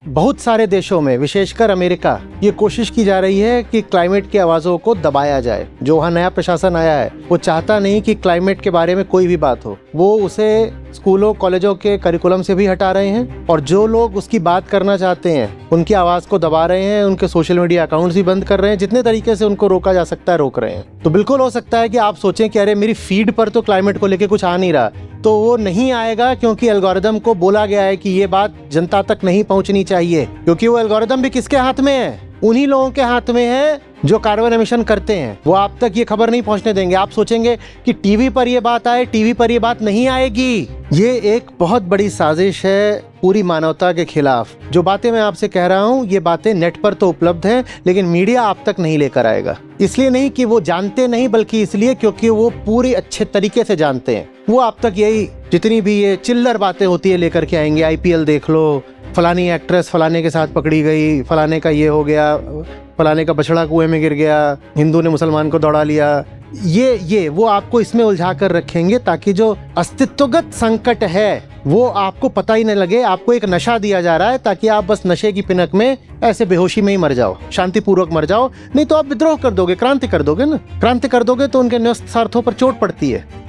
बहुत सारे देशों में, विशेषकर अमेरिका, ये कोशिश की जा रही है कि क्लाइमेट की आवाज़ों को दबाया जाए। जो वहाँ नया प्रशासन आया है वो चाहता नहीं कि क्लाइमेट के बारे में कोई भी बात हो। वो उसे स्कूलों कॉलेजों के करिकुलम से भी हटा रहे हैं और जो लोग उसकी बात करना चाहते हैं उनकी आवाज़ को दबा रहे हैं, उनके सोशल मीडिया अकाउंट्स भी बंद कर रहे हैं। जितने तरीके से उनको रोका जा सकता है रोक रहे हैं। तो बिल्कुल हो सकता है कि आप सोचें कि अरे मेरी फीड पर तो क्लाइमेट को लेकर कुछ आ नहीं रहा, तो वो नहीं आएगा क्योंकि एल्गोरिदम को बोला गया है कि ये बात जनता तक नहीं पहुंचनी चाहिए। क्योंकि वो एल्गोरिदम भी किसके हाथ में है? उन्हीं लोगों के हाथ में है जो कार्बन एमिशन करते हैं। वो आप तक ये खबर नहीं पहुंचने देंगे। आप सोचेंगे कि टीवी पर ये बात आए, टीवी पर ये बात नहीं आएगी। ये एक बहुत बड़ी साजिश है पूरी मानवता के खिलाफ। जो बातें मैं आपसे कह रहा हूँ ये बातें नेट पर तो उपलब्ध हैं, लेकिन मीडिया आप तक नहीं लेकर आएगा। इसलिए नहीं कि वो जानते नहीं, बल्कि इसलिए क्योंकि वो पूरी अच्छे तरीके से जानते हैं। वो आप तक यही जितनी भी ये चिल्लर बातें होती है लेकर के आएंगे। IPL देख लो, फलानी एक्ट्रेस फलाने के साथ पकड़ी गई, फलाने का ये हो गया, फलाने का बछड़ा कुएं में गिर गया, हिंदू ने मुसलमान को दौड़ा लिया। ये वो आपको इसमें उलझा कर रखेंगे ताकि जो अस्तित्वगत संकट है वो आपको पता ही न लगे। आपको एक नशा दिया जा रहा है ताकि आप बस नशे की पिनक में ऐसे बेहोशी में ही मर जाओ, शांतिपूर्वक मर जाओ। नहीं तो आप विद्रोह कर दोगे, क्रांति कर दोगे ना। क्रांति कर दोगे तो उनके न्यस्त स्वार्थों पर चोट पड़ती है।